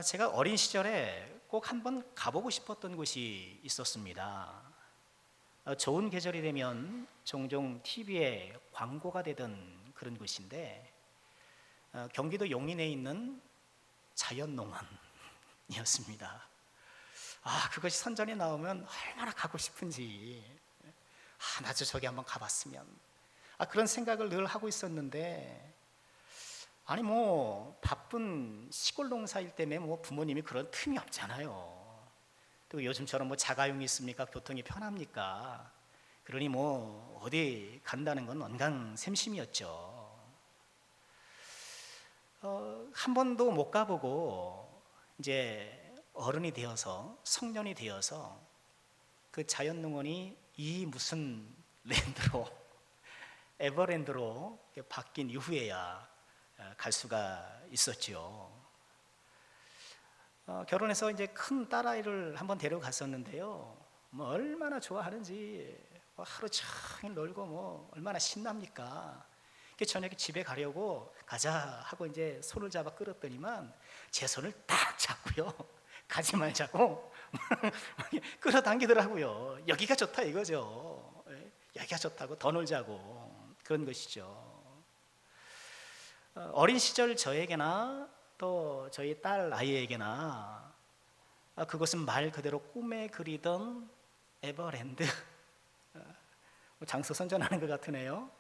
제가 어린 시절에 꼭 한번 가보고 싶었던 곳이 있었습니다. 좋은 계절이 되면 종종 TV에 광고가 되던 그런 곳인데, 경기도 용인에 있는 자연농원이었습니다. 그것이 선전에 나오면 얼마나 가고 싶은지, 나도 저기 한번 가봤으면, 그런 생각을 늘 하고 있었는데, 바쁜 시골 농사일 때문에 부모님이 그런 틈이 없잖아요. 또 요즘처럼 자가용이 있습니까? 교통이 편합니까? 그러니 어디 간다는 건 언강샘심이었죠. 한 번도 못 가보고 이제 어른이 되어서, 성년이 되어서 그 자연농원이 이 무슨 랜드로, 에버랜드로 바뀐 이후에야 갈 수가 있었죠. 결혼해서 이제 큰 딸아이를 한번 데려갔었는데요. 얼마나 좋아하는지, 하루 종일 놀고 얼마나 신납니까? 저녁에 집에 가려고 가자 하고 이제 손을 잡아 끌었더니만 제 손을 딱 잡고요. 가지 말자고 끌어당기더라고요. 여기가 좋다 이거죠. 여기가 좋다고, 더 놀자고, 그런 것이죠. 어린 시절 저에게나 또 저희 딸 아이에게나 그것은 말 그대로 꿈에 그리던 에버랜드, 장소 선전하는 것 같으네요.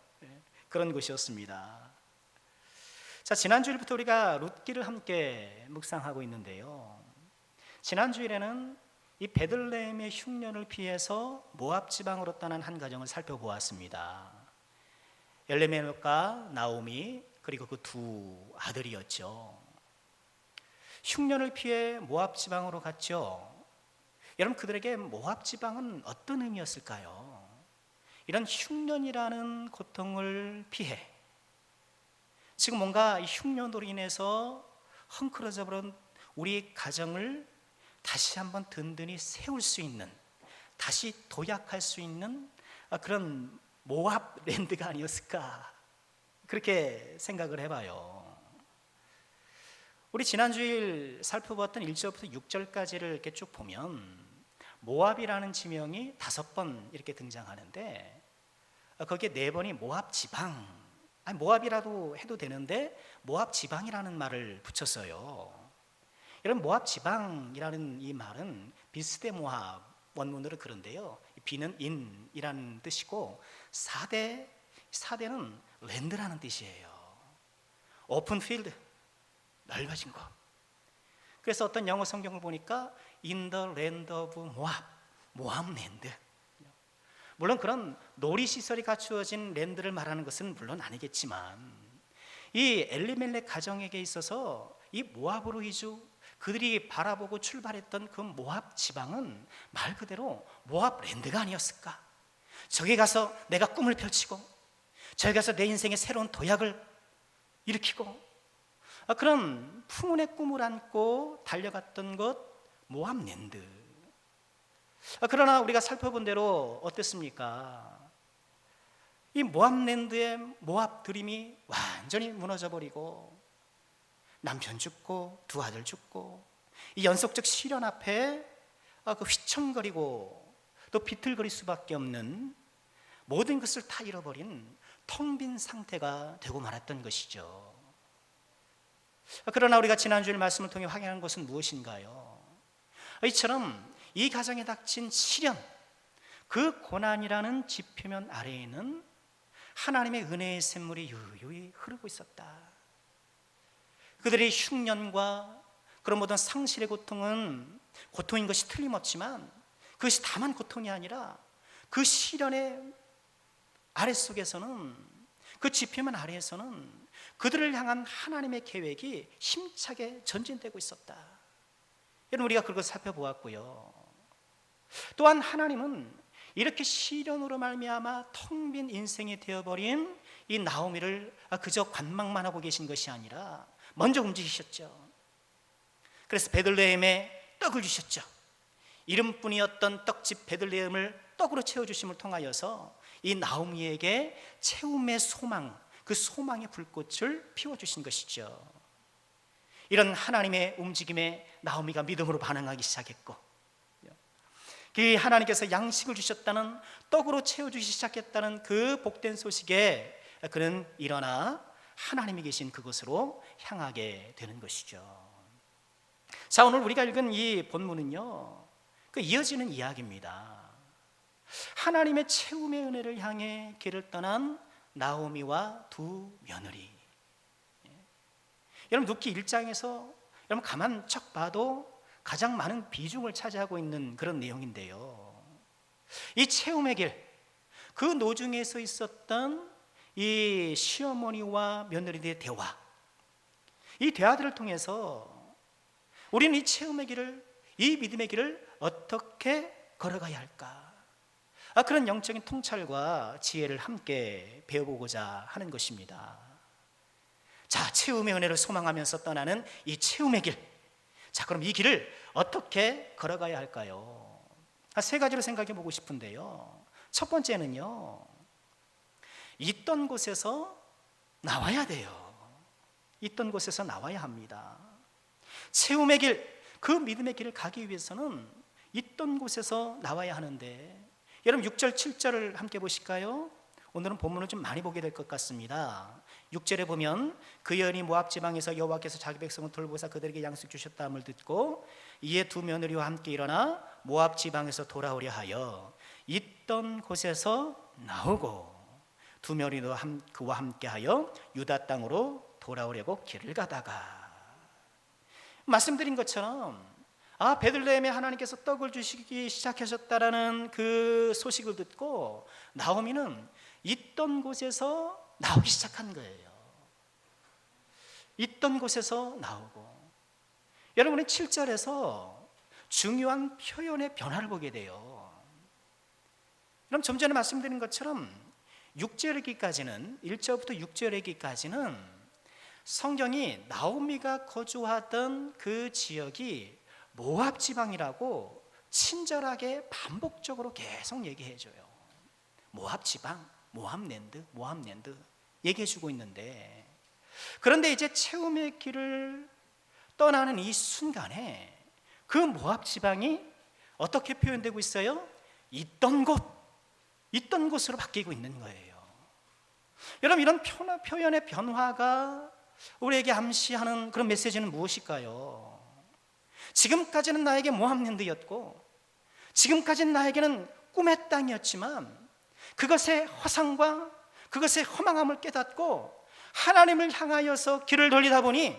그런 곳이었습니다. 자, 지난주일부터 우리가 룻기를 함께 묵상하고 있는데요. 지난주일에는 이 베들레헴의 흉년을 피해서 모압 지방으로 떠난 한 가정을 살펴보았습니다. 엘레멜과 나오미, 그리고 그 두 아들이었죠. 흉년을 피해 모압 지방으로 갔죠. 여러분, 그들에게 모압 지방은 어떤 의미였을까요? 이런 흉년이라는 고통을 피해 지금 뭔가 이 흉년으로 인해서 헝클어져 버린 우리 가정을 다시 한번 든든히 세울 수 있는, 다시 도약할 수 있는 그런 모압 랜드가 아니었을까, 그렇게 생각을 해봐요. 우리 지난주일 살펴봤던 1절부터 6절까지를 이렇게 쭉 보면 모압이라는 지명이 5번 이렇게 등장하는데, 거기에 4번이 모압 지방, 모압이라도 해도 되는데 모압 지방이라는 말을 붙였어요. 이런 모압 지방이라는 이 말은 비스데 모압, 원문으로 그런데요, 비는 인이라는 뜻이고, 사대는 랜드라는 뜻이에요. 오픈 필드, 넓어진 곳. 그래서 어떤 영어 성경을 보니까 In the land of Moab, 모압 랜드. 물론 그런 놀이시설이 갖추어진 랜드를 말하는 것은 물론 아니겠지만, 이 엘리멜렉 가정에게 있어서 이 모압으로 이주, 그들이 바라보고 출발했던 그 모압 지방은 말 그대로 모압 랜드가 아니었을까? 저기 가서 내가 꿈을 펼치고, 저기 가서 내 인생의 새로운 도약을 일으키고, 그런 풍운의 꿈을 안고 달려갔던 것, 모압 랜드. 그러나 우리가 살펴본 대로 어땠습니까? 이 모압 랜드의 모압 드림이 완전히 무너져 버리고, 남편 죽고 두 아들 죽고, 이 연속적 시련 앞에 그 휘청거리고 또 비틀거릴 수밖에 없는, 모든 것을 다 잃어버린 텅 빈 상태가 되고 말았던 것이죠. 그러나 우리가 지난주일 말씀을 통해 확인한 것은 무엇인가요? 이처럼 이 가정에 닥친 시련, 그 고난이라는 지표면 아래에는 하나님의 은혜의 샘물이 유유히 흐르고 있었다. 그들의 흉년과 그런 모든 상실의 고통은 고통인 것이 틀림없지만, 그것이 다만 고통이 아니라 그 시련의 아랫속에서는, 그 지표면 아래에서는 그들을 향한 하나님의 계획이 힘차게 전진되고 있었다. 여러분, 우리가 그것을 살펴보았고요. 또한 하나님은 이렇게 시련으로 말미암아 텅 빈 인생이 되어버린 이 나오미를 그저 관망만 하고 계신 것이 아니라 먼저 움직이셨죠. 그래서 베들레헴에 떡을 주셨죠. 이름뿐이었던 떡집 베들레헴을 떡으로 채워주심을 통하여서 이 나오미에게 채움의 소망, 그 소망의 불꽃을 피워주신 것이죠. 이런 하나님의 움직임에 나오미가 믿음으로 반응하기 시작했고, 그 하나님께서 양식을 주셨다는, 떡으로 채워주기 시작했다는 그 복된 소식에 그는 일어나 하나님이 계신 그곳으로 향하게 되는 것이죠. 자, 오늘 우리가 읽은 이 본문은요, 그 이어지는 이야기입니다. 하나님의 채움의 은혜를 향해 길을 떠난 나오미와 두 며느리. 여러분, 룻기 1장에서 여러분 가만 척 봐도 가장 많은 비중을 차지하고 있는 그런 내용인데요, 이 채움의 길, 그 노중에서 있었던 이 시어머니와 며느리들의 대화, 이 대화들을 통해서 우리는 이 채움의 길을, 이 믿음의 길을 어떻게 걸어가야 할까, 그런 영적인 통찰과 지혜를 함께 배워보고자 하는 것입니다. 자, 채움의 은혜를 소망하면서 떠나는 이 채움의 길, 자, 그럼 이 길을 어떻게 걸어가야 할까요? 세 가지로 생각해 보고 싶은데요, 첫 번째는요, 있던 곳에서 나와야 돼요. 있던 곳에서 나와야 합니다. 채움의 길, 그 믿음의 길을 가기 위해서는 있던 곳에서 나와야 하는데, 여러분 6절 7절을 함께 보실까요? 오늘은 본문을 좀 많이 보게 될 것 같습니다. 6절에 보면 그 여인이 모압 지방에서 여호와께서 자기 백성을 돌보사 그들에게 양식 주셨다함을 듣고 이에 두 며느리와 함께 일어나 모압 지방에서 돌아오려 하여 있던 곳에서 나오고 두 며느리도 그와 함께하여 유다 땅으로 돌아오려고 길을 가다가, 말씀드린 것처럼 베들레헴에 하나님께서 떡을 주시기 시작하셨다라는 그 소식을 듣고 나오미는 있던 곳에서 나오기 시작한 거예요. 있던 곳에서 나오고, 여러분은 7절에서 중요한 표현의 변화를 보게 돼요. 그럼 좀 전에 말씀드린 것처럼 6절에기까지는, 1절부터 6절에기까지는 성경이 나오미가 거주하던 그 지역이 모압 지방이라고 친절하게 반복적으로 계속 얘기해줘요. 모압 지방, 모압랜드 얘기해주고 있는데, 그런데 이제 채움의 길을 떠나는 이 순간에 그 모압 지방이 어떻게 표현되고 있어요? 있던 곳으로 바뀌고 있는 거예요. 여러분, 이런 표현의 변화가 우리에게 암시하는 그런 메시지는 무엇일까요? 지금까지는 나에게 모압랜드였고, 지금까지는 나에게는 꿈의 땅이었지만 그것의 허상과 그것의 허망함을 깨닫고 하나님을 향하여서 길을 돌리다 보니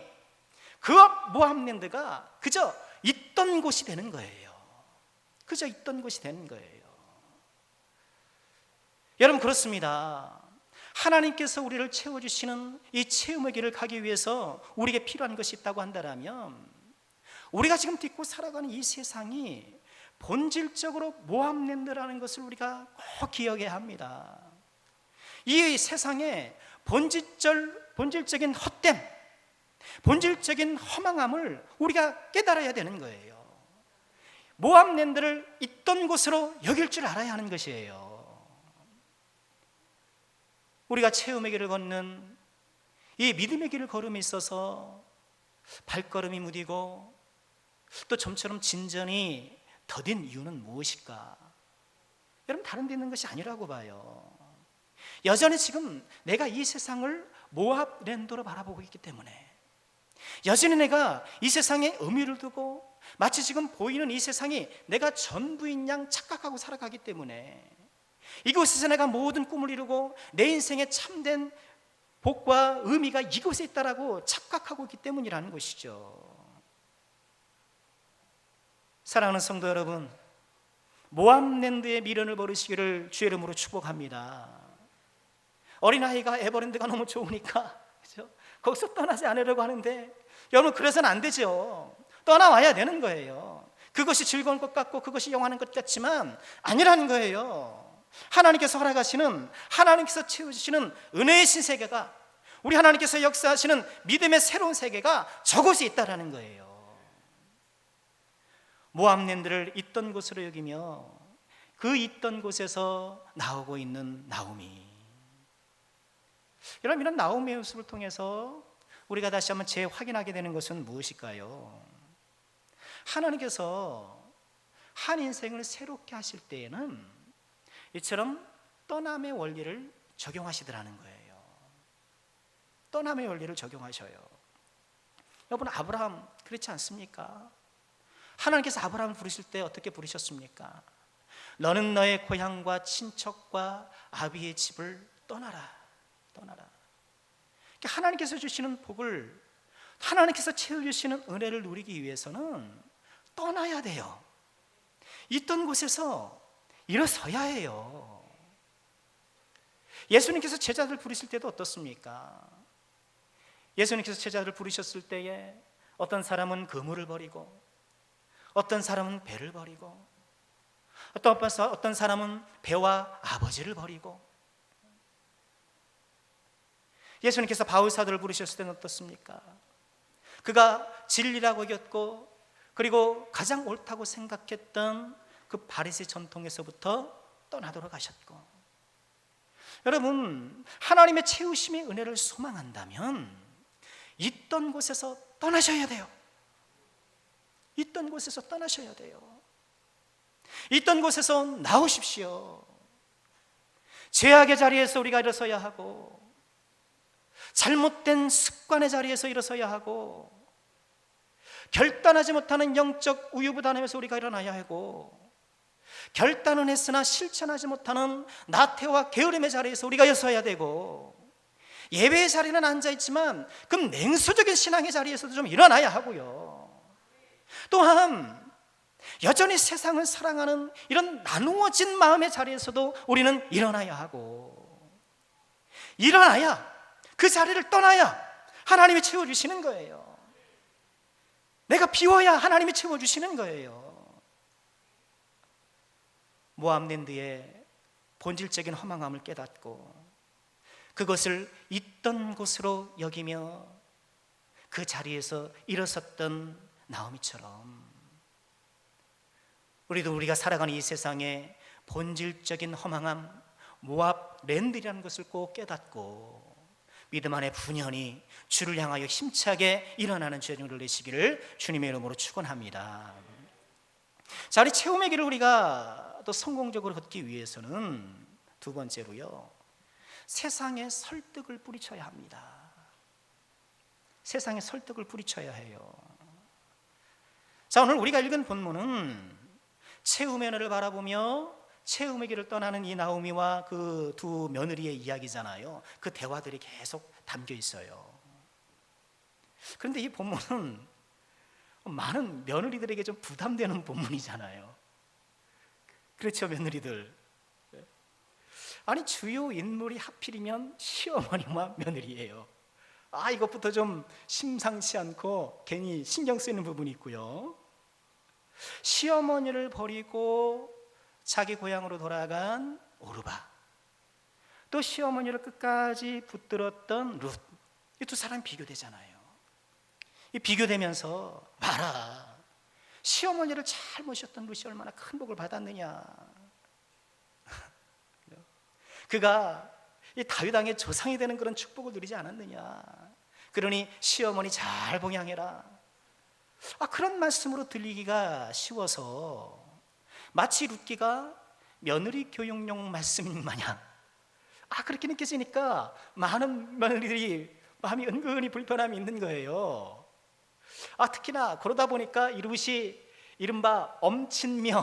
그 모압랜드가 그저 있던 곳이 되는 거예요. 그저 있던 곳이 되는 거예요. 여러분, 그렇습니다. 하나님께서 우리를 채워주시는 이 채움의 길을 가기 위해서 우리에게 필요한 것이 있다고 한다면, 우리가 지금 딛고 살아가는 이 세상이 본질적으로 모압랜드라는 것을 우리가 꼭 기억해야 합니다. 이 세상의 본질적인 헛됨, 본질적인 허망함을 우리가 깨달아야 되는 거예요. 모압랜드를 있던 곳으로 여길 줄 알아야 하는 것이에요. 우리가 채움의 길을 걷는 이 믿음의 길을 걸음에 있어서 발걸음이 무디고 또 좀처럼 진전이 더딘 이유는 무엇일까? 여러분, 다른 데 있는 것이 아니라고 봐요. 여전히 지금 내가 이 세상을 모압랜드로 바라보고 있기 때문에, 여전히 내가 이 세상에 의미를 두고 마치 지금 보이는 이 세상이 내가 전부인 양 착각하고 살아가기 때문에, 이곳에서 내가 모든 꿈을 이루고 내 인생의 참된 복과 의미가 이곳에 있다라고 착각하고 있기 때문이라는 것이죠. 사랑하는 성도 여러분, 모압랜드의 미련을 버리시기를 주의 이름으로 축복합니다. 어린아이가 에버랜드가 너무 좋으니까, 그렇죠? 거기서 떠나지 않으려고 하는데, 여러분, 그래서는 안 되죠. 떠나와야 되는 거예요. 그것이 즐거운 것 같고 그것이 영원한 것 같지만 아니라는 거예요. 하나님께서 허락하시는, 하나님께서 채워주시는 은혜의 신세계가, 우리 하나님께서 역사하시는 믿음의 새로운 세계가 저곳에 있다라는 거예요. 모압랜드를 있던 곳으로 여기며 그 있던 곳에서 나오고 있는 나오미. 여러분, 이런 나오미의 모습을 통해서 우리가 다시 한번 재확인하게 되는 것은 무엇일까요? 하나님께서 한 인생을 새롭게 하실 때에는 이처럼 떠남의 원리를 적용하시더라는 거예요. 떠남의 원리를 적용하셔요. 여러분, 아브라함 그렇지 않습니까? 하나님께서 아브라함을 부르실 때 어떻게 부르셨습니까? 너는 너의 고향과 친척과 아비의 집을 떠나라. 하나님께서 주시는 복을, 하나님께서 채워주시는 은혜를 누리기 위해서는 떠나야 돼요. 있던 곳에서 일어서야 해요. 예수님께서 제자들 부르실 때도 어떻습니까? 예수님께서 제자들을 부르셨을 때에 어떤 사람은 그물을 버리고, 어떤 사람은 배를 버리고, 어떤 사람은 배와 아버지를 버리고, 예수님께서 바울 사도를 부르셨을 때는 어떻습니까? 그가 진리라고 여겼고, 그리고 가장 옳다고 생각했던 그 바리새 전통에서부터 떠나도록 하셨고, 여러분, 하나님의 채우심의 은혜를 소망한다면 있던 곳에서 떠나셔야 돼요. 있던 곳에서 떠나셔야 돼요. 있던 곳에서 나오십시오. 죄악의 자리에서 우리가 일어서야 하고, 잘못된 습관의 자리에서 일어서야 하고, 결단하지 못하는 영적 우유부단함에서 우리가 일어나야 하고, 결단은 했으나 실천하지 못하는 나태와 게으름의 자리에서 우리가 일어서야 되고, 예배의 자리는 앉아있지만 그 냉소적인 신앙의 자리에서도 좀 일어나야 하고요. 또한 여전히 세상을 사랑하는 이런 나누어진 마음의 자리에서도 우리는 일어나야 하고, 일어나야, 그 자리를 떠나야 하나님이 채워주시는 거예요. 내가 비워야 하나님이 채워주시는 거예요. 모압랜드의 본질적인 허망함을 깨닫고 그것을 있던 곳으로 여기며 그 자리에서 일어섰던 나오미처럼, 우리도 우리가 살아가는 이 세상의 본질적인 허망함, 모압랜드라는 것을 꼭 깨닫고 믿음 안에 분연히 주를 향하여 힘차게 일어나는 주님을 내시기를 주님의 이름으로 축원합니다. 자, 우리 체험의 길을 우리가 또 성공적으로 걷기 위해서는 두 번째로요, 세상에 설득을 뿌리쳐야 합니다. 세상에 설득을 뿌리쳐야 해요. 자, 오늘 우리가 읽은 본문은 채움의 은혜를 바라보며 채움의 길을 떠나는 이 나오미와 그 두 며느리의 이야기잖아요. 그 대화들이 계속 담겨 있어요. 그런데 이 본문은 많은 며느리들에게 좀 부담되는 본문이잖아요. 그렇죠, 며느리들. 아니, 주요 인물이 하필이면 시어머니와 며느리예요. 이것부터 좀 심상치 않고 괜히 신경 쓰이는 부분이 있고요. 시어머니를 버리고 자기 고향으로 돌아간 오르바, 또 시어머니를 끝까지 붙들었던 룻, 이 두 사람이 비교되잖아요. 이 비교되면서 봐라, 시어머니를 잘 모셨던 룻이 얼마나 큰 복을 받았느냐. 그가 이 다윗 왕의 조상이 되는 그런 축복을 누리지 않았느냐. 그러니 시어머니 잘 봉양해라. 그런 말씀으로 들리기가 쉬워서 마치 룻기가 며느리 교육용 말씀인 마냥 그렇게 느껴지니까 많은 며느리들이 마음이 은근히 불편함이 있는 거예요. 특히나 그러다 보니까 이 룻이 이른바 엄친녀,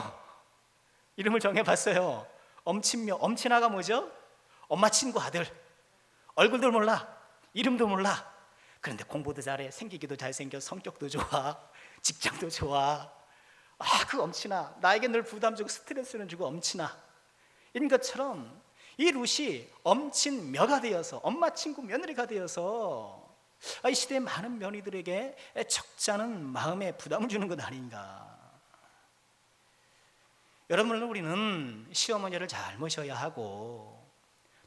이름을 정해봤어요. 엄친녀, 엄친아가 뭐죠? 엄마 친구 아들. 얼굴도 몰라, 이름도 몰라. 그런데 공부도 잘해, 생기기도 잘생겨, 성격도 좋아, 직장도 좋아. 그 엄친아, 나에게 늘 부담 주고 스트레스를 주고 엄친아 인 것처럼 이 룻이 엄친녀가 되어서, 엄마 친구 며느리가 되어서 이 시대의 많은 며느리들에게 적잖은 마음에 부담을 주는 것 아닌가. 여러분, 우리는 시어머니를 잘 모셔야 하고,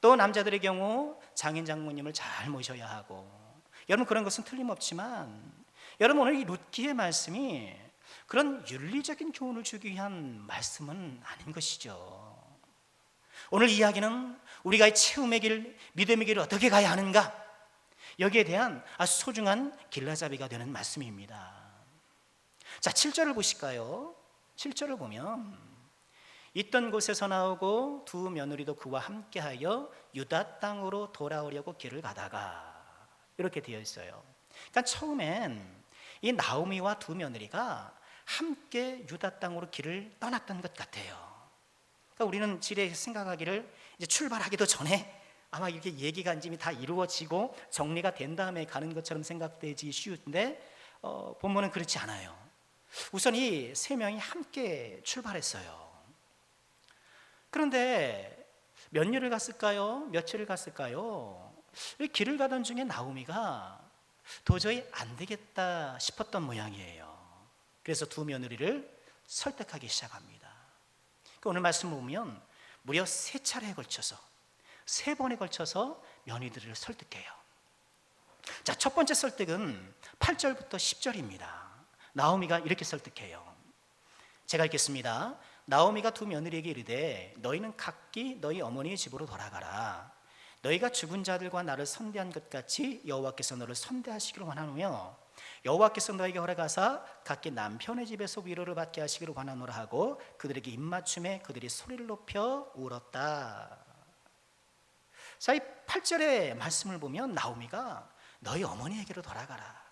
또 남자들의 경우 장인 장모님을 잘 모셔야 하고, 여러분, 그런 것은 틀림없지만, 여러분, 오늘 이 룻기의 말씀이 그런 윤리적인 교훈을 주기 위한 말씀은 아닌 것이죠. 오늘 이야기는 우리가 이 체험의 길, 믿음의 길을 어떻게 가야 하는가, 여기에 대한 아주 소중한 길라잡이가 되는 말씀입니다. 자, 7절을 보실까요? 7절을 보면 있던 곳에서 나오고 두 며느리도 그와 함께하여 유다 땅으로 돌아오려고 길을 가다가, 이렇게 되어 있어요. 그러니까 처음엔 이 나오미와 두 며느리가 함께 유다 땅으로 길을 떠났던 것 같아요. 그러니까 우리는 지레 생각하기를 이제 출발하기도 전에 아마 이렇게 얘기가 이제 다 이루어지고 정리가 된 다음에 가는 것처럼 생각되지 쉬운데 본문은 그렇지 않아요. 우선 이 세 명이 함께 출발했어요. 그런데 몇 일을 갔을까요? 며칠을 갔을까요? 이 길을 가던 중에 나오미가 도저히 안 되겠다 싶었던 모양이에요. 그래서 두 며느리를 설득하기 시작합니다. 오늘 말씀 보면 무려 세 차례에 걸쳐서, 세 번에 걸쳐서 며느리들을 설득해요. 자, 첫 번째 설득은 8절부터 10절입니다. 나오미가 이렇게 설득해요. 제가 읽겠습니다. 나오미가 두 며느리에게 이르되 너희는 각기 너희 어머니의 집으로 돌아가라. 너희가 죽은 자들과 나를 선대한 것 같이 여호와께서 너를 선대하시기를 원하노며 여호와께서 너에게 허락하사 각기 남편의 집에서 위로를 받게 하시기를 원하노라 하고 그들에게 입맞춤에 그들이 소리를 높여 울었다. 자, 이 8절의 말씀을 보면 나오미가 너희 어머니에게로 돌아가라,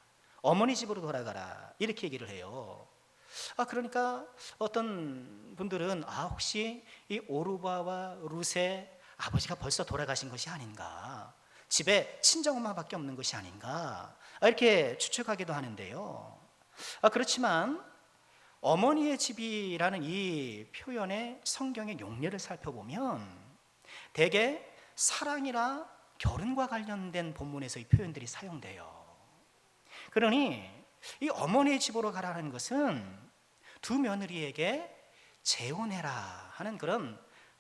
어머니 집으로 돌아가라, 이렇게 얘기를 해요. 그러니까 어떤 분들은 혹시 이 오르바와 룻의 아버지가 벌써 돌아가신 것이 아닌가, 집에 친정엄마밖에 없는 것이 아닌가, 이렇게 추측하기도 하는데요. 그렇지만 어머니의 집이라는 이 표현의 성경의 용례를 살펴보면 대개 사랑이나 결혼과 관련된 본문에서 이 표현들이 사용돼요. 그러니 이 어머니의 집으로 가라는 것은 두 며느리에게 재혼해라 하는 그런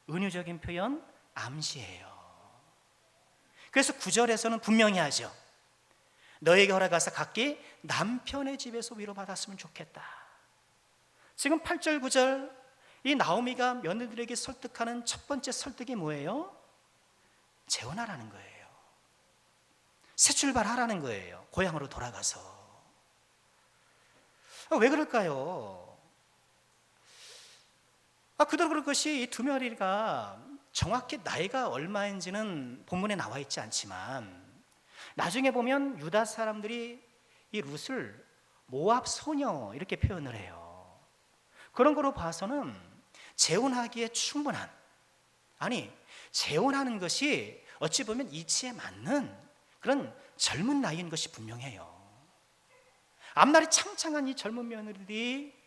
은유적인 표현, 암시예요. 그래서 9절에서는 분명히 하죠. 너에게 허락하사 각기 남편의 집에서 위로받았으면 좋겠다. 지금 8절 9절 이 나오미가 며느리들에게 설득하는 첫 번째 설득이 뭐예요? 재혼하라는 거예요. 새 출발하라는 거예요. 고향으로 돌아가서. 왜 그럴까요? 그대로 그럴 것이 이 두 며느리가 정확히 나이가 얼마인지는 본문에 나와 있지 않지만 나중에 보면 유다 사람들이 이 룻을 모압 소녀 이렇게 표현을 해요. 그런 거로 봐서는 재혼하기에 충분한, 재혼하는 것이 어찌 보면 이치에 맞는 그런 젊은 나이인 것이 분명해요. 앞날이 창창한 이 젊은 며느리들이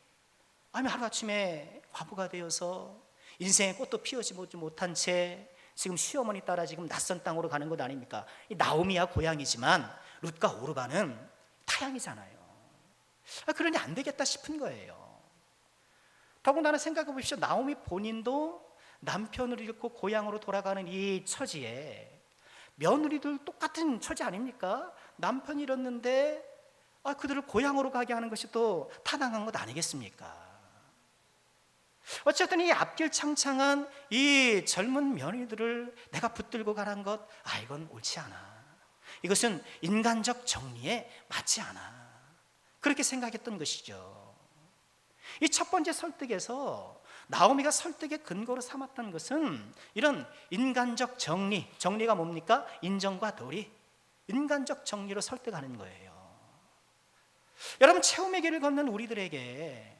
하루아침에 과부가 되어서 인생의 꽃도 피우지 못한 채 지금 시어머니 따라 지금 낯선 땅으로 가는 것 아닙니까? 이 나오미야 고향이지만 룻과 오르바는 타향이잖아요. 그러니 안 되겠다 싶은 거예요. 더군다나 생각해 보십시오. 나오미 본인도 남편을 잃고 고향으로 돌아가는 이 처지에 며느리들 똑같은 처지 아닙니까? 남편 잃었는데 그들을 고향으로 가게 하는 것이 또 타당한 것 아니겠습니까? 어쨌든 이 앞길 창창한 이 젊은 며느리들을 내가 붙들고 가란 것, 이건 옳지 않아. 이것은 인간적 정리에 맞지 않아. 그렇게 생각했던 것이죠. 이 첫 번째 설득에서 나오미가 설득의 근거로 삼았던 것은 이런 인간적 정리가 뭡니까? 인정과 도리, 인간적 정리로 설득하는 거예요. 여러분, 체험의 길을 걷는 우리들에게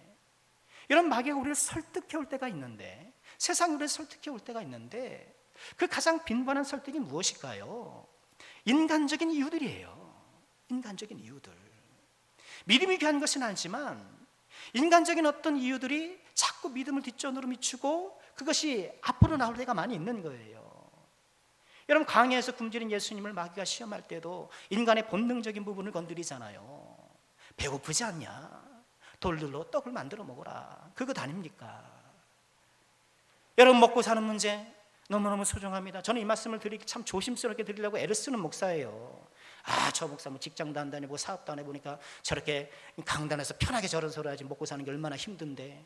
이런 마귀가 우리를 설득해 올 때가 있는데, 세상이 우리를 설득해 올 때가 있는데 그 가장 빈번한 설득이 무엇일까요? 인간적인 이유들이에요. 인간적인 이유들. 믿음이 귀한 것은 아니지만 인간적인 어떤 이유들이 자꾸 믿음을 뒷전으로 미치고 그것이 앞으로 나올 때가 많이 있는 거예요. 여러분, 광야에서 굶주린 예수님을 마귀가 시험할 때도 인간의 본능적인 부분을 건드리잖아요. 배고프지 않냐? 돌들로 떡을 만들어 먹어라. 그것 아닙니까? 여러분, 먹고 사는 문제 너무너무 소중합니다. 저는 이 말씀을 드리기 참 조심스럽게 드리려고 애를 쓰는 목사예요. 저 목사 직장도 안 다니고 사업도 안 해보니까 저렇게 강단에서 편하게 저런 소리 하지 먹고 사는 게 얼마나 힘든데.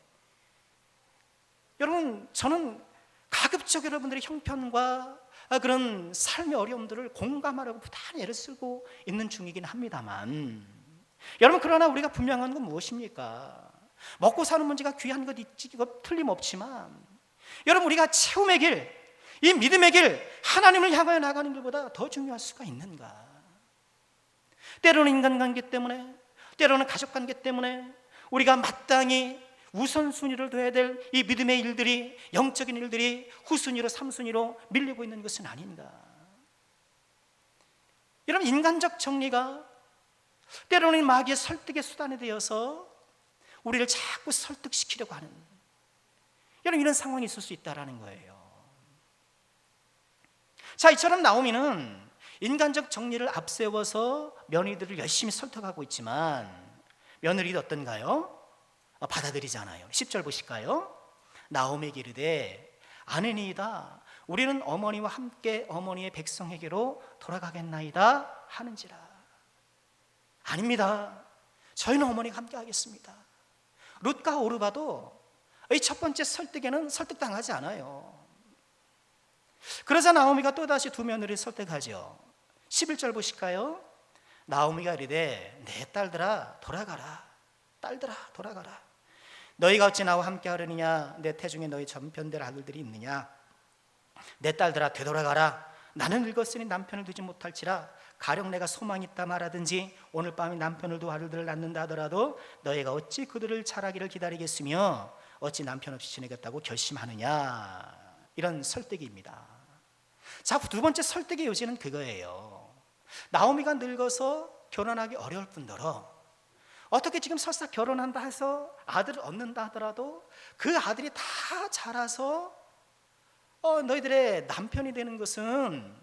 여러분, 저는 가급적 여러분들의 형편과 그런 삶의 어려움들을 공감하려고 부단히 애를 쓰고 있는 중이긴 합니다만, 여러분, 그러나 우리가 분명한 건 무엇입니까? 먹고 사는 문제가 귀한 것 있지, 이거 틀림없지만, 여러분, 우리가 채움의 길, 이 믿음의 길, 하나님을 향하여 나가는 길보다 더 중요할 수가 있는가? 때로는 인간관계 때문에, 때로는 가족관계 때문에 우리가 마땅히 우선순위를 둬야 될 이 믿음의 일들이, 영적인 일들이 후순위로, 3순위로 밀리고 있는 것은 아닌가? 여러분, 인간적 정리가 때로는 마귀의 설득의 수단이 되어서 우리를 자꾸 설득시키려고 하는, 여러분, 이런 상황이 있을 수 있다는 거예요. 자, 이처럼 나오미는 인간적 정리를 앞세워서 며느리들을 열심히 설득하고 있지만, 며느리도 어떤가요? 받아들이잖아요. 10절 보실까요? 나오미에게 이르되 아내니이다, 우리는 어머니와 함께 어머니의 백성에게로 돌아가겠나이다 하는지라. 아닙니다, 저희는 어머니와 함께 하겠습니다. 룻과 오르바도 이 첫 번째 설득에는 설득당하지 않아요. 그러자 나오미가 또다시 두 며느리를 설득하죠. 11절 보실까요? 나오미가 이르되 내 딸들아 돌아가라. 딸들아 돌아가라. 너희가 어찌 나와 함께 하려느냐? 내 태중에 너희 전편될 아들들이 있느냐? 내 딸들아 되돌아가라. 나는 늙었으니 남편을 두지 못할지라. 가령 내가 소망이 있다 말하든지 오늘 밤에 남편을 두어 아들들을 낳는다 하더라도 너희가 어찌 그들을 자라기를 기다리겠으며 어찌 남편 없이 지내겠다고 결심하느냐? 이런 설득입니다. 자, 두 번째 설득의 요지는 그거예요. 나오미가 늙어서 결혼하기 어려울 뿐더러 어떻게 지금 설사 결혼한다 해서 아들을 얻는다 하더라도 그 아들이 다 자라서 너희들의 남편이 되는 것은,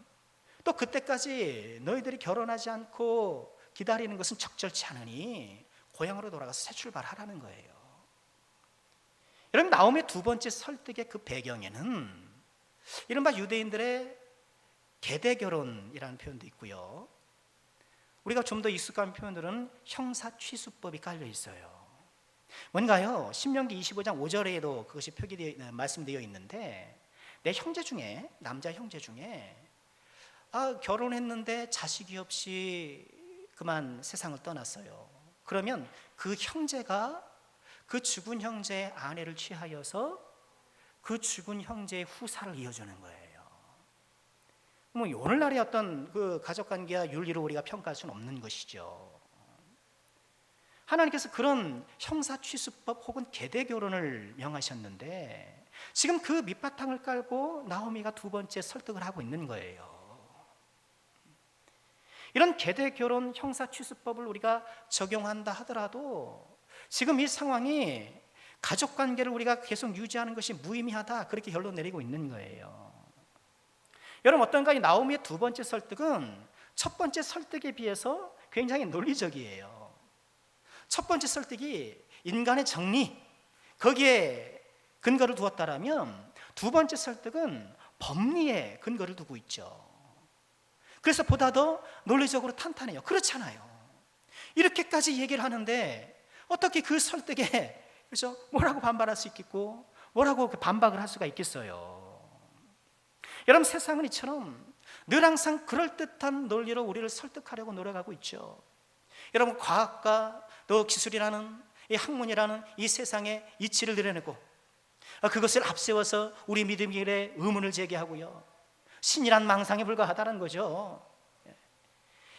또 그때까지 너희들이 결혼하지 않고 기다리는 것은 적절치 않으니 고향으로 돌아가서 새 출발하라는 거예요. 여러분, 나오미의 두 번째 설득의 그 배경에는 이른바 유대인들의 계대 결혼이라는 표현도 있고요, 우리가 좀 더 익숙한 표현들은 형사 취수법이 깔려 있어요. 뭔가요? 신명기 25장 5절에도 그것이 말씀되어 있는데, 내 형제 중에, 남자 형제 중에 결혼했는데 자식이 없이 그만 세상을 떠났어요. 그러면 그 형제가 그 죽은 형제의 아내를 취하여서 그 죽은 형제의 후사를 이어주는 거예요. 뭐 오늘날의 어떤 그 가족관계와 윤리로 우리가 평가할 수는 없는 것이죠. 하나님께서 그런 형사취수법 혹은 계대결혼을 명하셨는데, 지금 그 밑바탕을 깔고 나오미가 두 번째 설득을 하고 있는 거예요. 이런 계대결혼 형사취수법을 우리가 적용한다 하더라도 지금 이 상황이 가족관계를 우리가 계속 유지하는 것이 무의미하다, 그렇게 결론 내리고 있는 거예요. 여러분, 어떤가? 이 나오미의 두 번째 설득은 첫 번째 설득에 비해서 굉장히 논리적이에요. 첫 번째 설득이 인간의 정리, 거기에 근거를 두었다라면 두 번째 설득은 법리에 근거를 두고 있죠. 그래서 보다 더 논리적으로 탄탄해요. 그렇잖아요. 이렇게까지 얘기를 하는데 어떻게 그 설득에, 그렇죠? 뭐라고 반발할 수 있겠고 뭐라고 반박을 할 수가 있겠어요. 여러분, 세상은 이처럼 늘 항상 그럴듯한 논리로 우리를 설득하려고 노력하고 있죠. 여러분, 과학과 또 기술이라는 이 학문이라는 이 세상의 이치를 드러내고 그것을 앞세워서 우리 믿음의 길에 의문을 제기하고요, 신이란 망상에 불과하다는 거죠.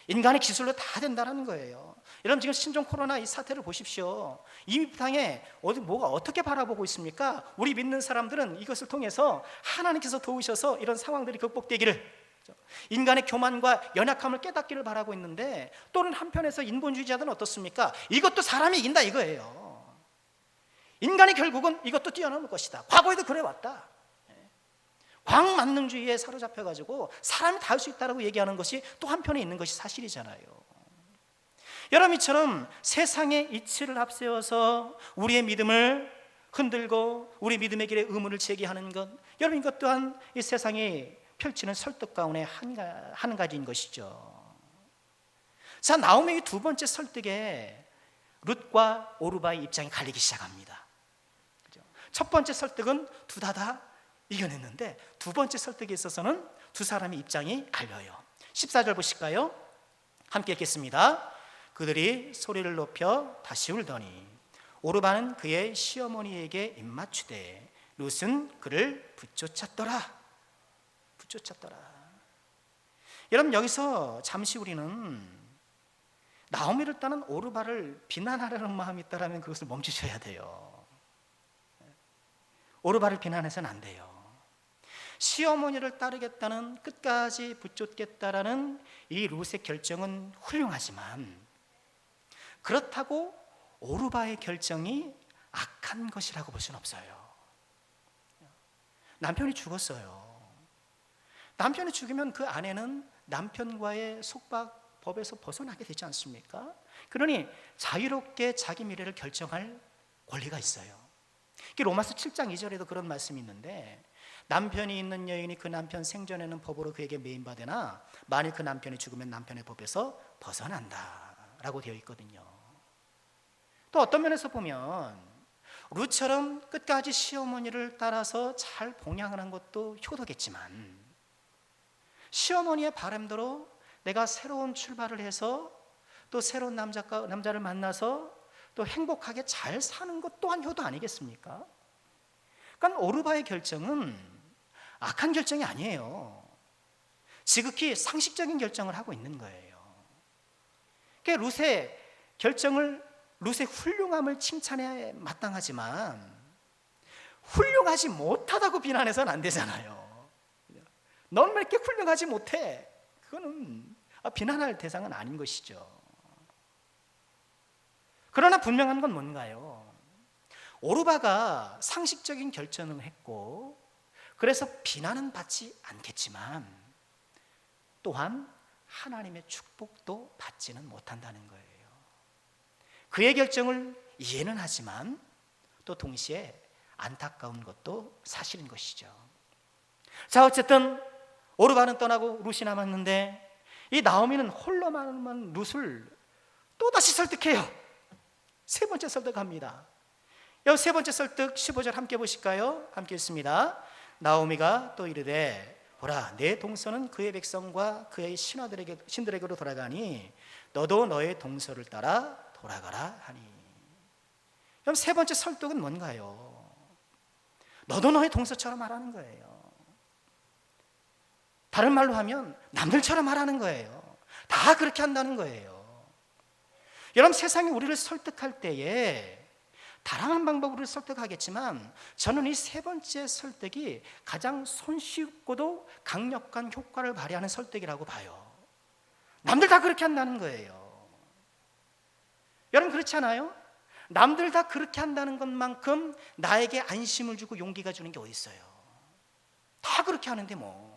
인간의 기술로 다 된다는 거예요. 여러분, 지금 신종 코로나 이 사태를 보십시오. 이 땅에 뭐가 어떻게 바라보고 있습니까? 우리 믿는 사람들은 이것을 통해서 하나님께서 도우셔서 이런 상황들이 극복되기를, 인간의 교만과 연약함을 깨닫기를 바라고 있는데, 또는 한편에서 인본주의자들은 어떻습니까? 이것도 사람이 이긴다 이거예요. 인간이 결국은 이것도 뛰어넘을 것이다. 과거에도 그래왔다. 광만능주의에 사로잡혀가지고 사람이 다 할 수 있다고 얘기하는 것이 또 한편에 있는 것이 사실이잖아요. 여러분, 이처럼 세상의 이치를 앞세워서 우리의 믿음을 흔들고 우리 믿음의 길에 의문을 제기하는 것, 여러분, 이것 또한 이 세상이 펼치는 설득 가운데 한 가지인 것이죠. 자, 나오미의 두 번째 설득에 룻과 오르바의 입장이 갈리기 시작합니다. 첫 번째 설득은 둘 다 이겨냈는데, 두 번째 설득에 있어서는 두 사람의 입장이 갈려요. 14절 보실까요? 함께 읽겠습니다. 그들이 소리를 높여 다시 울더니 오르바는 그의 시어머니에게 입맞추되 룻은 그를 붙쫓았더라. 여러분, 여기서 잠시 우리는 나오미를 떠난 오르바를 비난하려는 마음이 있다면 그것을 멈추셔야 돼요. 오르바를 비난해서는 안 돼요. 시어머니를 따르겠다는, 끝까지 붙잡겠다라는 이 룻의 결정은 훌륭하지만 그렇다고 오르바의 결정이 악한 것이라고 볼 수는 없어요. 남편이 죽었어요. 남편이 죽으면 그 아내는 남편과의 속박 법에서 벗어나게 되지 않습니까? 그러니 자유롭게 자기 미래를 결정할 권리가 있어요. 로마서 7장 2절에도 그런 말씀이 있는데, 남편이 있는 여인이 그 남편 생전에는 법으로 그에게 매인받으나 만일 그 남편이 죽으면 남편의 법에서 벗어난다 라고 되어 있거든요. 또 어떤 면에서 보면 룻처럼 끝까지 시어머니를 따라서 잘 봉양을 한 것도 효도겠지만, 시어머니의 바람대로 내가 새로운 출발을 해서 또 새로운 남자를 만나서 또 행복하게 잘 사는 것 또한 효도 아니겠습니까? 그러니까 오르바의 결정은 악한 결정이 아니에요. 지극히 상식적인 결정을 하고 있는 거예요. 그러니까 룻의 결정을, 룻의 훌륭함을 칭찬해 마땅하지만 훌륭하지 못하다고 비난해서는 안 되잖아요. 넌 왜 이렇게 훌륭하지 못해? 그거는 비난할 대상은 아닌 것이죠. 그러나 분명한 건 뭔가요? 오르바가 상식적인 결정을 했고 그래서 비난은 받지 않겠지만 또한 하나님의 축복도 받지는 못한다는 거예요. 그의 결정을 이해는 하지만 또 동시에 안타까운 것도 사실인 것이죠. 자, 어쨌든 오르바는 떠나고 룻이 남았는데 이 나오미는 홀로만 룻을 또다시 설득해요. 세 번째 설득합니다. 여기 세 번째 설득 15절 함께 보실까요? 함께 읽습니다. 나오미가 또 이르되 보라, 내 동서는 그의 백성과 그의 신들에게로 돌아가니 너도 너의 동서를 따라 돌아가라 하니. 그럼 세 번째 설득은 뭔가요? 너도 너의 동서처럼 하라는 거예요. 다른 말로 하면 남들처럼 하라는 거예요. 다 그렇게 한다는 거예요. 여러분, 세상이 우리를 설득할 때에 다양한 방법으로 우리를 설득하겠지만 저는 이 세 번째 설득이 가장 손쉽고도 강력한 효과를 발휘하는 설득이라고 봐요. 남들 다 그렇게 한다는 거예요. 여러분, 그렇지 않아요? 남들 다 그렇게 한다는 것만큼 나에게 안심을 주고 용기가 주는 게 어디 있어요? 다 그렇게 하는데 뭐.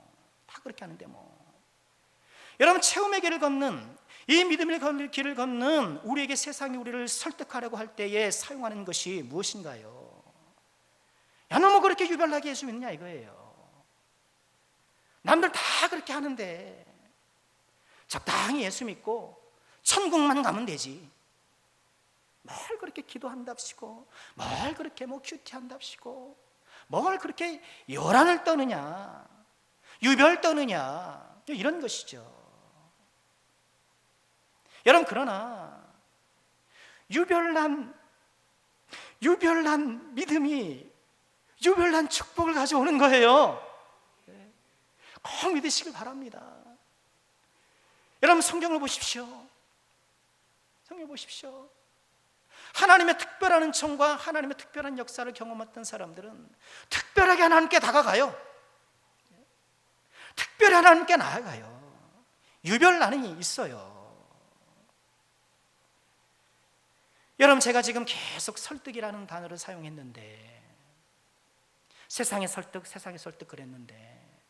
여러분, 체험의 길을 걷는, 이 믿음의 길을 걷는 우리에게 세상이 우리를 설득하려고 할 때에 사용하는 것이 무엇인가요? 야, 너 뭐 그렇게 유별나게 예수 믿느냐 이거예요. 남들 다 그렇게 하는데 적당히 예수 믿고 천국만 가면 되지. 뭘 그렇게 기도한답시고, 뭘 그렇게 큐티한답시고, 뭘 그렇게 요란을 떠느냐, 유별 떠느냐, 이런 것이죠. 여러분, 그러나 유별난 믿음이 유별난 축복을 가져오는 거예요. 꼭 믿으시길 바랍니다. 여러분, 성경을 보십시오. 하나님의 특별한 은총과 하나님의 특별한 역사를 경험했던 사람들은 특별하게 하나님께 다가가요. 특별히 하나님께 나아가요. 유별난이 있어요. 여러분, 제가 지금 계속 설득이라는 단어를 사용했는데, 세상의 설득 그랬는데,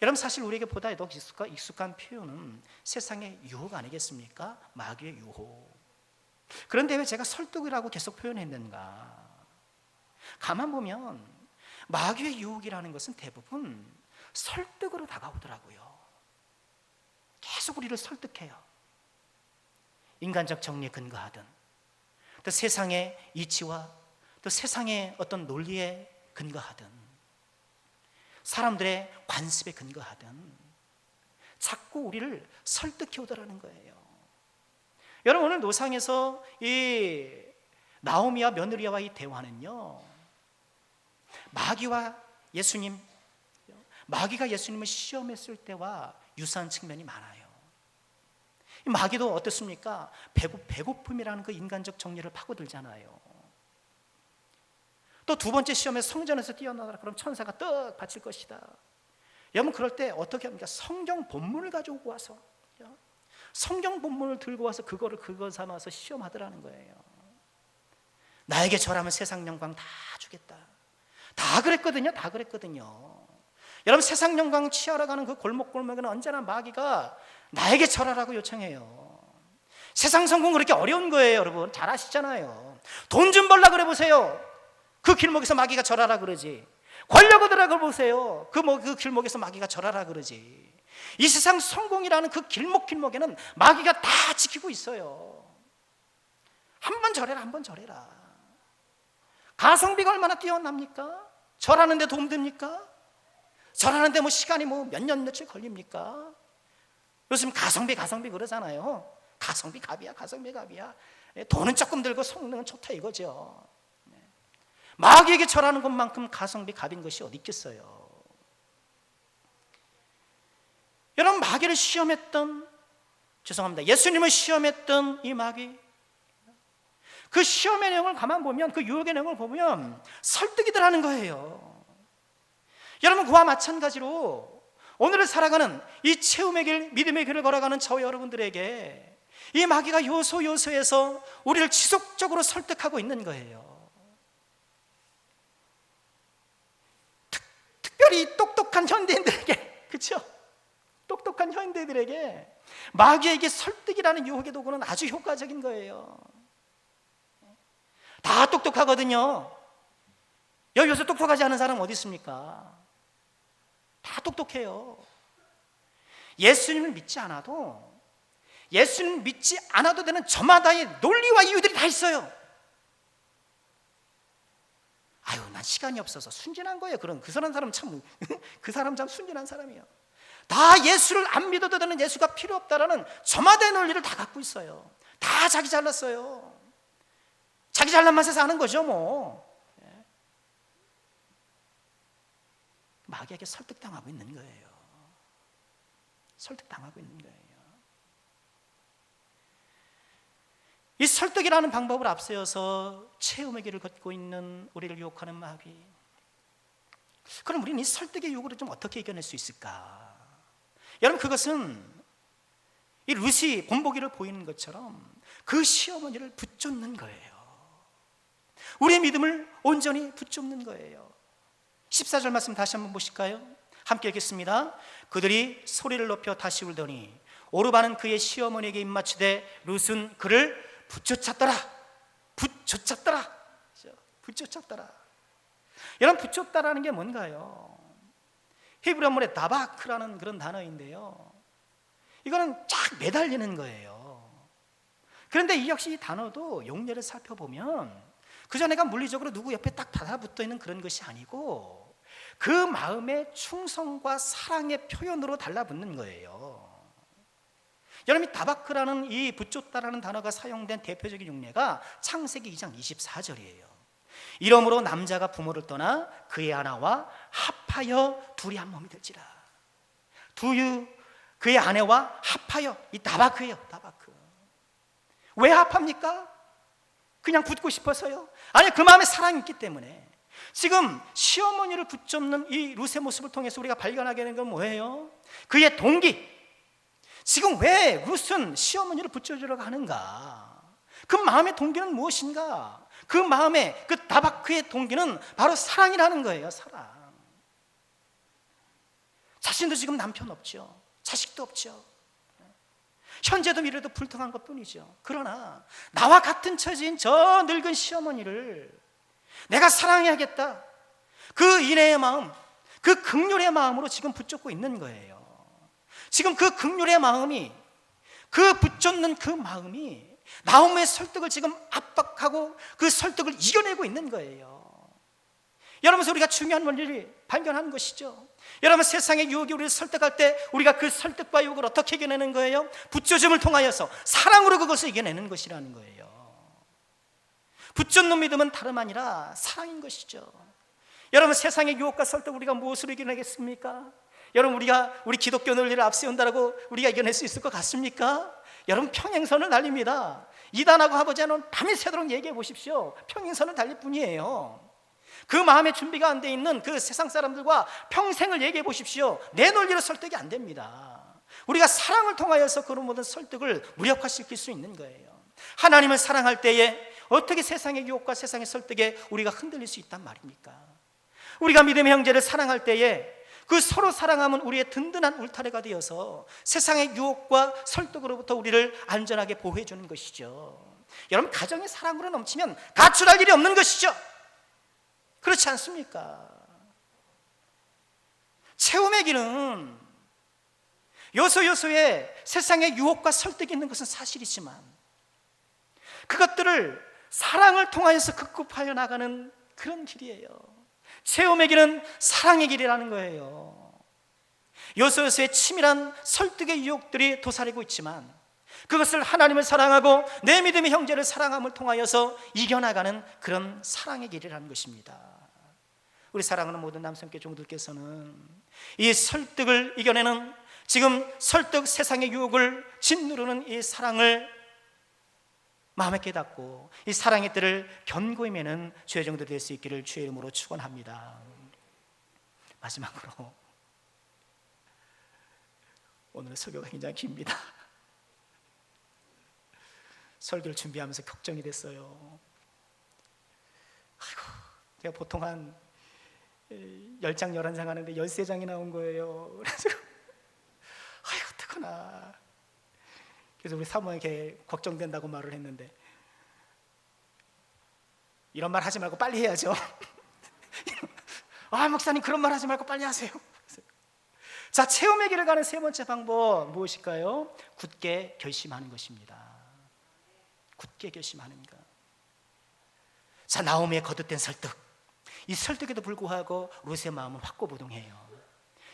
여러분, 사실 우리에게 보다 더 익숙한 표현은 세상의 유혹 아니겠습니까? 마귀의 유혹. 그런데 왜 제가 설득이라고 계속 표현했는가? 가만 보면 마귀의 유혹이라는 것은 대부분 설득으로 다가오더라고요. 계속 우리를 설득해요. 인간적 정리에 근거하든, 또 세상의 이치와 또 세상의 어떤 논리에 근거하든 사람들의 관습에 근거하든 자꾸 우리를 설득해 오더라는 거예요. 여러분, 오늘 노상에서 이 나오미와 며느리와 이 대화는요, 마귀가 예수님을 시험했을 때와 유사한 측면이 많아요. 이 마귀도 어떻습니까? 배고픔이라는 그 인간적 정리를 파고들잖아요. 또 두 번째 시험에 성전에서 뛰어나더라 그럼 천사가 떡 바칠 것이다. 여러분, 그럴 때 어떻게 합니까? 성경 본문을 가지고 와서, 성경 본문을 들고 와서 그거 삼아서 시험하더라는 거예요. 나에게 절하면 세상 영광 다 주겠다. 다 그랬거든요. 여러분, 세상 영광 취하러 가는 그 골목골목에는 언제나 마귀가 나에게 절하라고 요청해요. 세상 성공 그렇게 어려운 거예요. 여러분 잘 아시잖아요. 돈 좀 벌라 그래 보세요. 그 길목에서 마귀가 절하라 그러지. 권력 얻으라고 보세요. 그 길목에서 마귀가 절하라 그러지. 이 세상 성공이라는 그 길목에는 마귀가 다 지키고 있어요. 한 번 절해라. 가성비가 얼마나 뛰어납니까? 절하는데 도움 됩니까? 절하는데 시간이 몇 년 며칠 걸립니까? 요즘 가성비 그러잖아요. 가성비 갑이야. 돈은 조금 들고 성능은 좋다 이거죠. 마귀에게 절하는 것만큼 가성비 갑인 것이 어디 있겠어요. 여러분, 마귀를 예수님을 시험했던 이 마귀, 그 시험의 내용을 가만 보면, 그 유혹의 내용을 보면 설득이더라는 거예요. 여러분, 그와 마찬가지로 오늘을 살아가는 이 체험의 길, 믿음의 길을 걸어가는 저와 여러분들에게 이 마귀가 요소에서 우리를 지속적으로 설득하고 있는 거예요. 특별히 똑똑한 현대인들에게, 그렇죠? 똑똑한 현대인들에게 마귀에게 설득이라는 유혹의 도구는 아주 효과적인 거예요. 다 똑똑하거든요. 여기서 똑똑하지 않은 사람 어디 있습니까? 다 똑똑해요. 예수님을 믿지 않아도 되는 저마다의 논리와 이유들이 다 있어요. 난 시간이 없어서 순진한 거예요. 그 사람 참 순진한 사람이에요. 다 예수를 안 믿어도 되는, 예수가 필요 없다라는 저마다의 논리를 다 갖고 있어요. 다 자기 잘났어요. 자기 잘난 맛에 사는 거죠. 마귀에게 설득당하고 있는 거예요. 이 설득이라는 방법을 앞세워서 체험의 길을 걷고 있는 우리를 유혹하는 마귀. 그럼 우리는 이 설득의 유혹을 좀 어떻게 이겨낼 수 있을까? 여러분, 그것은 이 루시 본보기를 보이는 것처럼 그 시어머니를 붙잡는 거예요. 우리의 믿음을 온전히 붙잡는 거예요. 14절 말씀 다시 한번 보실까요? 함께 읽겠습니다. 그들이 소리를 높여 다시 울더니 오르바는 그의 시어머니에게 입맞추되 룻은 그를 붙여찾더라. 여러분, 붙잡다라는 게 뭔가요? 히브리 한문에 다바크라는 그런 단어인데요, 이거는 쫙 매달리는 거예요. 그런데 이 역시 이 단어도 용례를 살펴보면 그저 내가 물리적으로 누구 옆에 딱 달라붙어 있는 그런 것이 아니고 그 마음의 충성과 사랑의 표현으로 달라붙는 거예요. 여러분, 이 다바크라는 이 붙잡다라는 단어가 사용된 대표적인 용례가 창세기 2장 24절이에요. 이러므로 남자가 부모를 떠나 그의 아내와 합하여 둘이 한 몸이 될지라. 그의 아내와 합하여, 이 다바크예요. 다바크. 왜 합합니까? 그냥 붙고 싶어서요? 아니, 그 마음에 사랑이 있기 때문에. 지금 시어머니를 붙잡는 이 룻의 모습을 통해서 우리가 발견하게 되는 건 뭐예요? 그의 동기. 지금 왜 룻은 시어머니를 붙여주려고 하는가? 그 마음의 동기는 무엇인가? 그 마음의 그 다바크의 동기는 바로 사랑이라는 거예요. 사랑. 자신도 지금 남편 없죠. 자식도 없죠. 현재도 미래도 불통한 것뿐이죠. 그러나 나와 같은 처지인 저 늙은 시어머니를 내가 사랑해야겠다, 그 인애의 마음, 그 긍휼의 마음으로 지금 붙잡고 있는 거예요. 지금 그 긍휼의 마음이, 그 붙잡는 그 마음이 나오미의 설득을 지금 압박하고 그 설득을 이겨내고 있는 거예요. 여러분, 우리가 중요한 원리를 발견하는 것이죠. 여러분, 세상의 유혹이 우리를 설득할 때 우리가 그 설득과 유혹을 어떻게 이겨내는 거예요? 붙여줌을 통하여서 사랑으로 그것을 이겨내는 것이라는 거예요. 붙잡는 믿음은 다름 아니라 사랑인 것이죠. 여러분, 세상의 유혹과 설득 우리가 무엇으로 이겨내겠습니까? 여러분, 우리 기독교 논리를 앞세운다라고 우리가 이겨낼 수 있을 것 같습니까? 여러분, 평행선을 달립니다. 이단하고 아버지는 밤이 새도록 얘기해 보십시오. 평행선을 달릴 뿐이에요. 그 마음의 준비가 안 돼 있는 그 세상 사람들과 평생을 얘기해 보십시오. 내 논리로 설득이 안 됩니다. 우리가 사랑을 통하여서 그런 모든 설득을 무력화시킬 수 있는 거예요. 하나님을 사랑할 때에 어떻게 세상의 유혹과 세상의 설득에 우리가 흔들릴 수 있단 말입니까? 우리가 믿음의 형제를 사랑할 때에 그 서로 사랑함은 우리의 든든한 울타리가 되어서 세상의 유혹과 설득으로부터 우리를 안전하게 보호해 주는 것이죠. 여러분, 가정의 사랑으로 넘치면 가출할 일이 없는 것이죠. 그렇지 않습니까? 체험의 길은 요소요소에 세상의 유혹과 설득이 있는 것은 사실이지만 그것들을 사랑을 통하여서 극복하여 나가는 그런 길이에요. 체험의 길은 사랑의 길이라는 거예요. 요소요소에 치밀한 설득의 유혹들이 도사리고 있지만 그것을 하나님을 사랑하고 내 믿음의 형제를 사랑함을 통하여서 이겨나가는 그런 사랑의 길이라는 것입니다. 우리 사랑하는 모든 남성께 종들께서는 이 설득을 이겨내는, 지금 설득 세상의 유혹을 짓누르는 이 사랑을 마음에 깨닫고 이 사랑의 뜰을 견고히 매는 주의 종도 될 수 있기를 주의 이름으로 축원합니다. 마지막으로, 오늘은 설교가 굉장히 깁니다. 설교를 준비하면서 걱정이 됐어요. 아이고, 제가 보통 한 10장 11장 하는데 13장이 나온 거예요. 그래서 아이고, 어떡하나. 그래서 우리 사모에게 걱정된다고 말을 했는데, 이런 말 하지 말고 빨리 해야죠. 아, 목사님 그런 말 하지 말고 빨리 하세요. 자, 체험의 길을 가는 세 번째 방법 무엇일까요? 굳게 결심하는 것입니다. 굳게 결심하는 것. 자, 나오미의 거듭된 설득, 이 설득에도 불구하고 룻의 마음은 확고부동해요.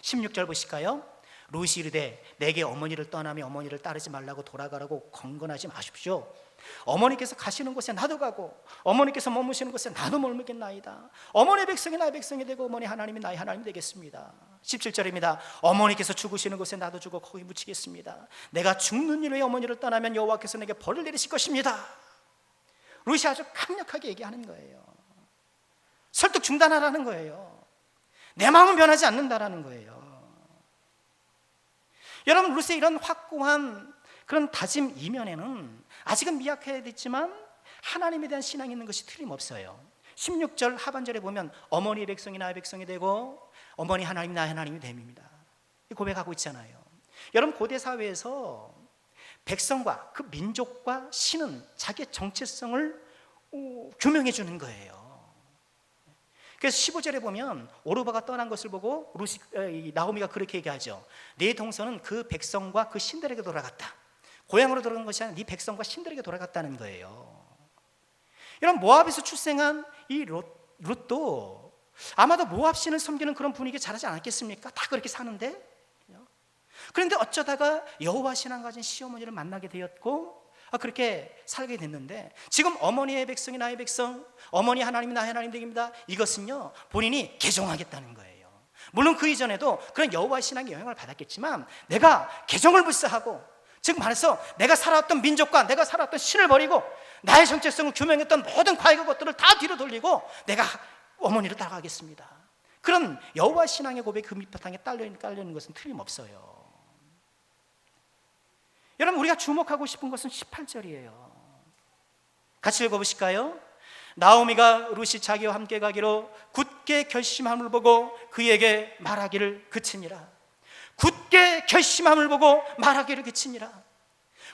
16절 보실까요? 룻이 이르되 내게 어머니를 떠나며 어머니를 따르지 말라고 돌아가라고 건건하지 마십시오. 어머니께서 가시는 곳에 나도 가고 어머니께서 머무시는 곳에 나도 머물겠나이다. 어머니 백성이 나의 백성이 되고 어머니 하나님이 나의 하나님이 되겠습니다. 17절입니다. 어머니께서 죽으시는 곳에 나도 죽어 거기 묻히겠습니다. 내가 죽는 일에 어머니를 떠나면 여호와께서 내게 벌을 내리실 것입니다. 룻이 아주 강력하게 얘기하는 거예요. 설득 중단하라는 거예요. 내 마음은 변하지 않는다라는 거예요. 여러분, 룻의 이런 확고한 그런 다짐 이면에는 아직은 미약해야 됐지만 하나님에 대한 신앙이 있는 것이 틀림없어요. 16절 하반절에 보면 어머니 백성이 나의 백성이 되고 어머니 하나님이 나의 하나님이 됨입니다. 고백하고 있잖아요. 여러분, 고대 사회에서 백성과 그 민족과 신은 자기의 정체성을 규명해 주는 거예요. 그래서 15절에 보면 오르바가 떠난 것을 보고 나오미가 그렇게 얘기하죠. 네 동서는 그 백성과 그 신들에게 돌아갔다. 고향으로 돌아간 것이 아니라 네 백성과 신들에게 돌아갔다는 거예요. 이런 모압에서 출생한 이 룻도 아마도 모압 신을 섬기는 그런 분위기 잘하지 않았겠습니까? 다 그렇게 사는데. 그런데 어쩌다가 여호와 신앙 가진 시어머니를 만나게 되었고 그렇게 살게 됐는데, 지금 어머니의 백성이 나의 백성, 어머니 하나님이 나의 하나님 되기입니다. 이것은요, 본인이 개종하겠다는 거예요. 물론 그 이전에도 그런 여호와 신앙의 영향을 받았겠지만 내가 개종을 불사하고, 즉 말해서 내가 살아왔던 민족과 내가 살아왔던 신을 버리고 나의 정체성을 규명했던 모든 과거의 것들을 다 뒤로 돌리고 내가 어머니를 따라가겠습니다. 그런 여호와 신앙의 고백이 그 밑바탕에 깔려있는 것은 틀림없어요. 여러분, 우리가 주목하고 싶은 것은 18절이에요. 같이 읽어보실까요? 나오미가 룻이 자기와 함께 가기로 굳게 결심함을 보고 그에게 말하기를 그치니라. 굳게 결심함을 보고 말하기를 그치니라.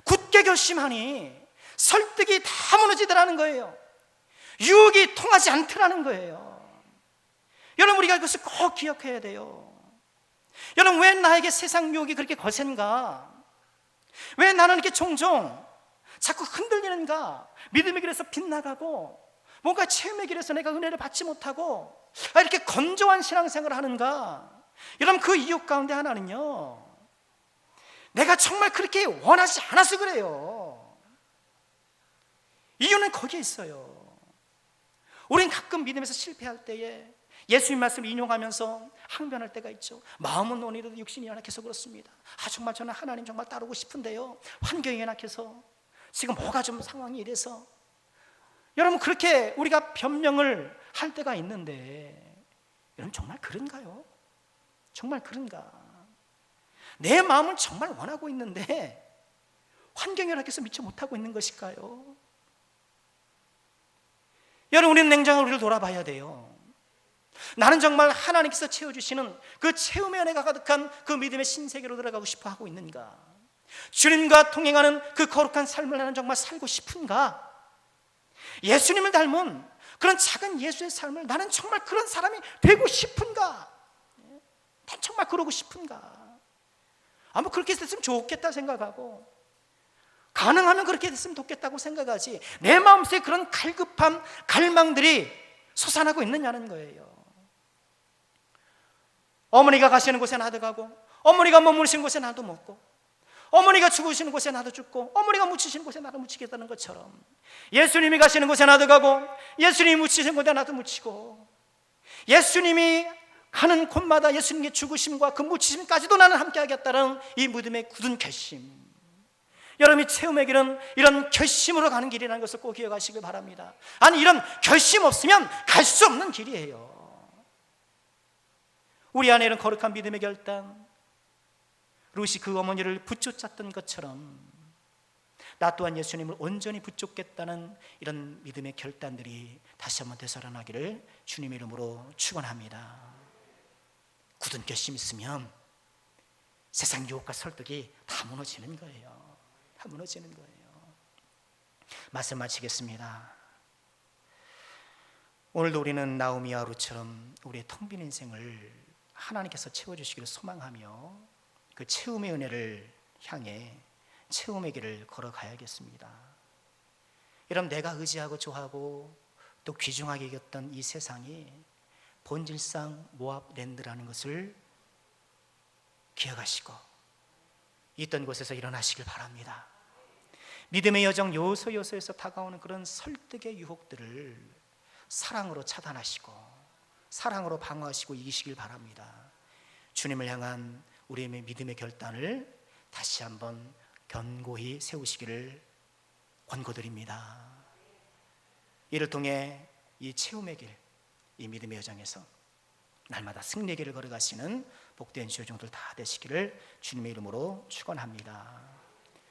굳게 결심하니 설득이 다 무너지더라는 거예요. 유혹이 통하지 않더라는 거예요. 여러분, 우리가 이것을 꼭 기억해야 돼요. 여러분, 왜 나에게 세상 유혹이 그렇게 거센가? 왜 나는 이렇게 종종 자꾸 흔들리는가? 믿음의 길에서 빗나가고 뭔가 체험의 길에서 내가 은혜를 받지 못하고 이렇게 건조한 신앙생활을 하는가? 여러분, 그 이유 가운데 하나는요, 내가 정말 그렇게 원하지 않아서 그래요. 이유는 거기에 있어요. 우린 가끔 믿음에서 실패할 때에 예수님 말씀을 인용하면서 항변할 때가 있죠. 마음은 논의라도 육신이 연약해서 그렇습니다. 정말 저는 하나님 정말 따르고 싶은데요, 환경이 연약해서, 지금 뭐가 좀 상황이 이래서. 여러분, 그렇게 우리가 변명을 할 때가 있는데, 여러분 정말 그런가요? 정말 그런가? 내 마음은 정말 원하고 있는데 환경이 연약해서 미처 못하고 있는 것일까요? 여러분, 우리는 냉정하게 우리를 돌아봐야 돼요. 나는 정말 하나님께서 채워주시는 그 체험의 은혜가 가득한 그 믿음의 신세계로 들어가고 싶어 하고 있는가? 주님과 동행하는 그 거룩한 삶을 나는 정말 살고 싶은가? 예수님을 닮은 그런 작은 예수의 삶을 나는 정말 그런 사람이 되고 싶은가? 난 정말 그러고 싶은가? 아마 그렇게 됐으면 좋겠다 생각하고, 가능하면 그렇게 됐으면 좋겠다고 생각하지, 내 마음속에 그런 갈급한 갈망들이 솟아나고 있느냐는 거예요. 어머니가 가시는 곳에 나도 가고, 어머니가 머무르신 곳에 나도 먹고, 어머니가 죽으시는 곳에 나도 죽고, 어머니가 묻히시는 곳에 나도 묻히겠다는 것처럼, 예수님이 가시는 곳에 나도 가고, 예수님이 묻히시는 곳에 나도 묻히고, 예수님이 가는 곳마다 예수님의 죽으심과 그 묻히심까지도 나는 함께 하겠다는 이 믿음의 굳은 결심. 여러분이 체험의 길은 이런 결심으로 가는 길이라는 것을 꼭 기억하시길 바랍니다. 아니, 이런 결심 없으면 갈 수 없는 길이에요. 우리 안에 이런 거룩한 믿음의 결단, 룻이 그 어머니를 붙잡았던 것처럼 나 또한 예수님을 온전히 붙잡겠다는 이런 믿음의 결단들이 다시 한번 되살아나기를 주님의 이름으로 축원합니다. 굳은 결심 있으면 세상 유혹과 설득이 다 무너지는 거예요. 다 무너지는 거예요. 말씀 마치겠습니다. 오늘도 우리는 나오미와 룻처럼 우리의 텅 빈 인생을 하나님께서 채워주시기를 소망하며 그 채움의 은혜를 향해 채움의 길을 걸어가야겠습니다. 여러분, 내가 의지하고 좋아하고 또 귀중하게 여겼던 이 세상이 본질상 모압 랜드라는 것을 기억하시고 있던 곳에서 일어나시길 바랍니다. 믿음의 여정 요소요소에서 다가오는 그런 설득의 유혹들을 사랑으로 차단하시고 사랑으로 방어하시고 이기시길 바랍니다. 주님을 향한 우리의 믿음의 결단을 다시 한번 견고히 세우시기를 권고드립니다. 이를 통해 이 체험의 길, 이 믿음의 여정에서 날마다 승리의 길을 걸어가시는 복된 주의 종들 다 되시기를 주님의 이름으로 축원합니다.